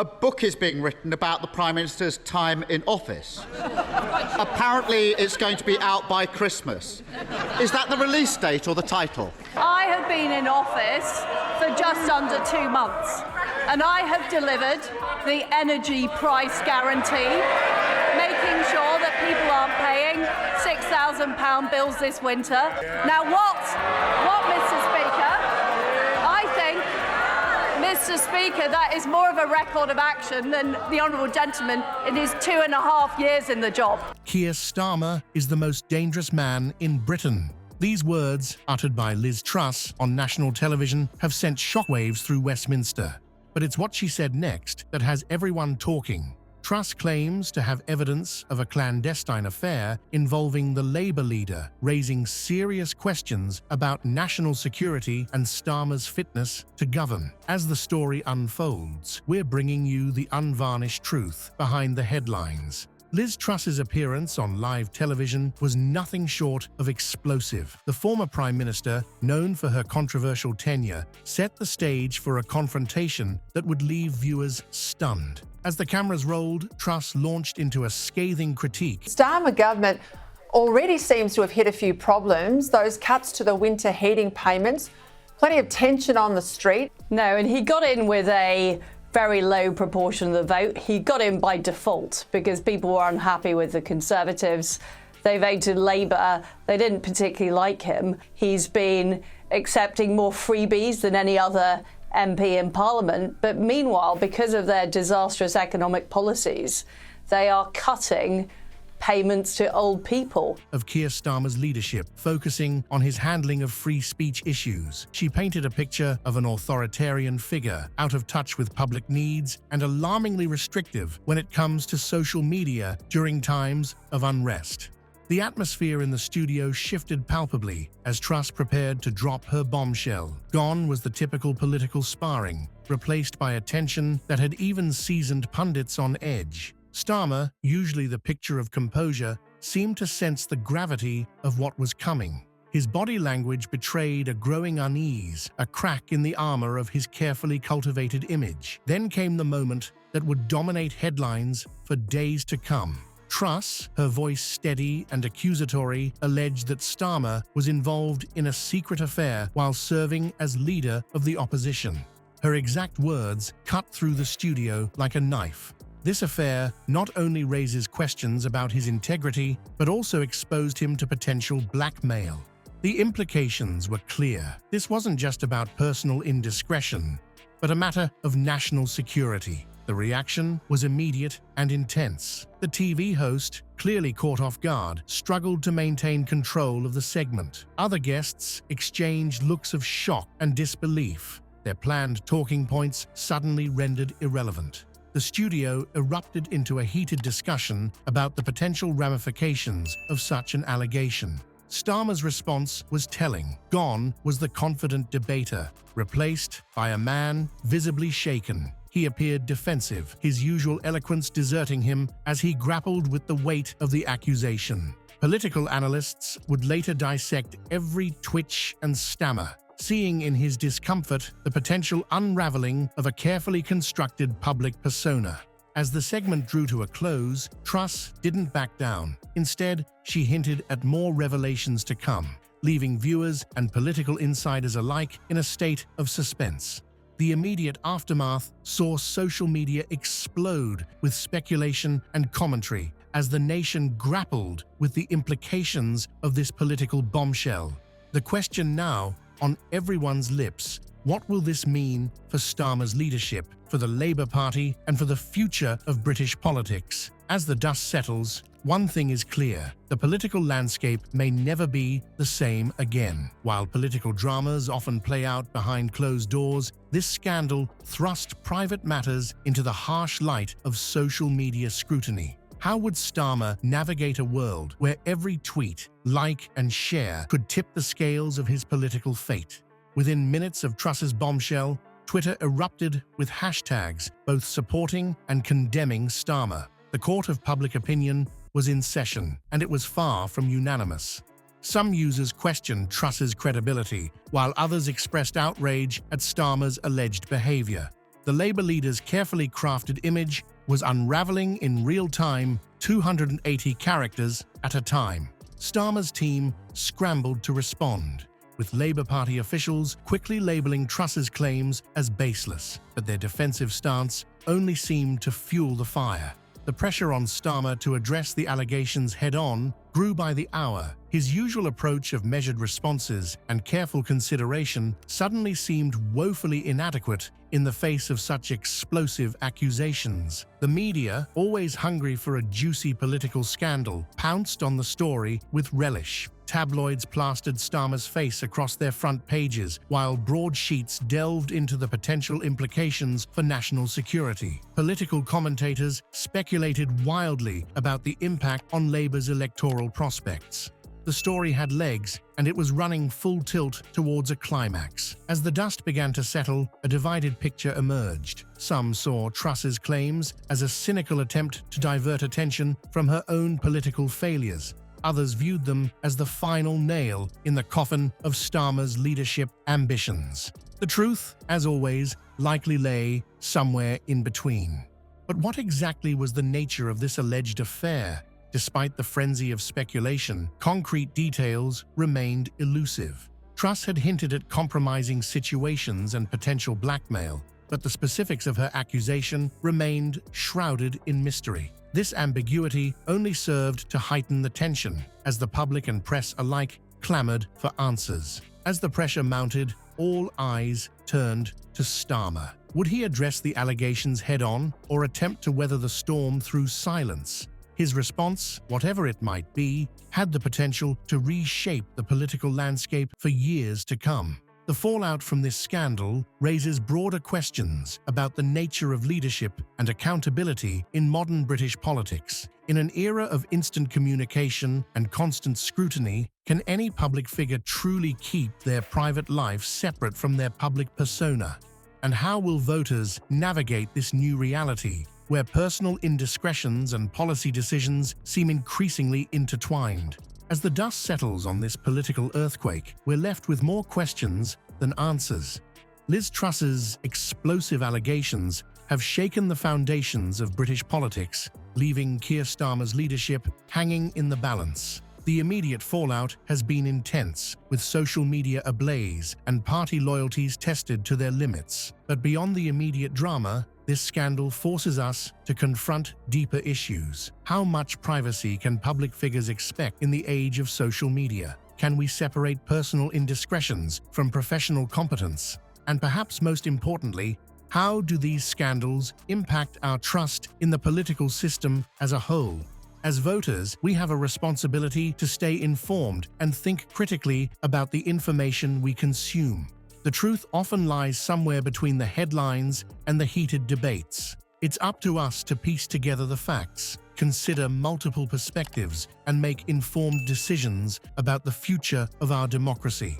A book is being written about the Prime Minister's time in office. Apparently, it's going to be out by Christmas. Is that the release date or the title? I have been in office for just under 2 months, and I have delivered the energy price guarantee, making sure that people aren't paying £6,000 bills this winter. Now, what, Mr. Speaker? I think, Mr. Speaker, that is more of a record of action than the honourable gentleman in his 2.5 years in the job. Keir Starmer is the most dangerous man in Britain. These words, uttered by Liz Truss on national television, have sent shockwaves through Westminster. But it's what she said next that has everyone talking. Truss claims to have evidence of a clandestine affair involving the Labour leader, raising serious questions about national security and Starmer's fitness to govern. As the story unfolds, we're bringing you the unvarnished truth behind the headlines. Liz Truss's appearance on live television was nothing short of explosive. The former Prime Minister, known for her controversial tenure, set the stage for a confrontation that would leave viewers stunned. As the cameras rolled, Truss launched into a scathing critique. Starmer government already seems to have hit a few problems. Those cuts to the winter heating payments, plenty of tension on the street. No, and he got in with a very low proportion of the vote. He got in by default because people were unhappy with the Conservatives. They voted Labour. They didn't particularly like him. He's been accepting more freebies than any other MP in Parliament. But meanwhile, because of their disastrous economic policies, they are cutting payments to old people. Of Keir Starmer's leadership, focusing on his handling of free speech issues. She painted a picture of an authoritarian figure, out of touch with public needs and alarmingly restrictive when it comes to social media during times of unrest. The atmosphere in the studio shifted palpably as Truss prepared to drop her bombshell. Gone was the typical political sparring, replaced by a tension that had even seasoned pundits on edge. Starmer, usually the picture of composure, seemed to sense the gravity of what was coming. His body language betrayed a growing unease, a crack in the armor of his carefully cultivated image. Then came the moment that would dominate headlines for days to come. Truss, her voice steady and accusatory, alleged that Starmer was involved in a secret affair while serving as leader of the opposition. Her exact words cut through the studio like a knife. This affair not only raises questions about his integrity, but also exposed him to potential blackmail. The implications were clear. This wasn't just about personal indiscretion, but a matter of national security. The reaction was immediate and intense. The TV host, clearly caught off guard, struggled to maintain control of the segment. Other guests exchanged looks of shock and disbelief, their planned talking points suddenly rendered irrelevant. The studio erupted into a heated discussion about the potential ramifications of such an allegation. Starmer's response was telling. Gone was the confident debater, replaced by a man visibly shaken. He appeared defensive, his usual eloquence deserting him as he grappled with the weight of the accusation. Political analysts would later dissect every twitch and stammer, seeing in his discomfort the potential unraveling of a carefully constructed public persona. As the segment drew to a close, Truss didn't back down. Instead, she hinted at more revelations to come, leaving viewers and political insiders alike in a state of suspense. The immediate aftermath saw social media explode with speculation and commentary as the nation grappled with the implications of this political bombshell. The question now on everyone's lips: what will this mean for Starmer's leadership, for the Labour Party, and for the future of British politics? As the dust settles, one thing is clear: the political landscape may never be the same again. While political dramas often play out behind closed doors, this scandal thrust private matters into the harsh light of social media scrutiny. How would Starmer navigate a world where every tweet, like, and share could tip the scales of his political fate? Within minutes of Truss's bombshell, Twitter erupted with hashtags both supporting and condemning Starmer. The court of public opinion was in session, and it was far from unanimous. Some users questioned Truss's credibility, while others expressed outrage at Starmer's alleged behavior. The Labour leader's carefully crafted image was unravelling in real time, 280 characters at a time. Starmer's team scrambled to respond, with Labour Party officials quickly labelling Truss's claims as baseless, but their defensive stance only seemed to fuel the fire. The pressure on Starmer to address the allegations head-on grew by the hour. His usual approach of measured responses and careful consideration suddenly seemed woefully inadequate in the face of such explosive accusations. The media, always hungry for a juicy political scandal, pounced on the story with relish. Tabloids plastered Starmer's face across their front pages, while broadsheets delved into the potential implications for national security. Political commentators speculated wildly about the impact on Labour's electoral prospects. The story had legs, and it was running full tilt towards a climax. As the dust began to settle, a divided picture emerged. Some saw Truss's claims as a cynical attempt to divert attention from her own political failures. Others viewed them as the final nail in the coffin of Starmer's leadership ambitions. The truth, as always, likely lay somewhere in between. But what exactly was the nature of this alleged affair? Despite the frenzy of speculation, concrete details remained elusive. Truss had hinted at compromising situations and potential blackmail, but the specifics of her accusation remained shrouded in mystery. This ambiguity only served to heighten the tension, as the public and press alike clamored for answers. As the pressure mounted, all eyes turned to Starmer. Would he address the allegations head-on or attempt to weather the storm through silence? His response, whatever it might be, had the potential to reshape the political landscape for years to come. The fallout from this scandal raises broader questions about the nature of leadership and accountability in modern British politics. In an era of instant communication and constant scrutiny, can any public figure truly keep their private life separate from their public persona? And how will voters navigate this new reality, where personal indiscretions and policy decisions seem increasingly intertwined? As the dust settles on this political earthquake, we're left with more questions than answers. Liz Truss's explosive allegations have shaken the foundations of British politics, leaving Keir Starmer's leadership hanging in the balance. The immediate fallout has been intense, with social media ablaze and party loyalties tested to their limits. But beyond the immediate drama, this scandal forces us to confront deeper issues. How much privacy can public figures expect in the age of social media? Can we separate personal indiscretions from professional competence? And perhaps most importantly, how do these scandals impact our trust in the political system as a whole? As voters, we have a responsibility to stay informed and think critically about the information we consume. The truth often lies somewhere between the headlines and the heated debates. It's up to us to piece together the facts, consider multiple perspectives, and make informed decisions about the future of our democracy.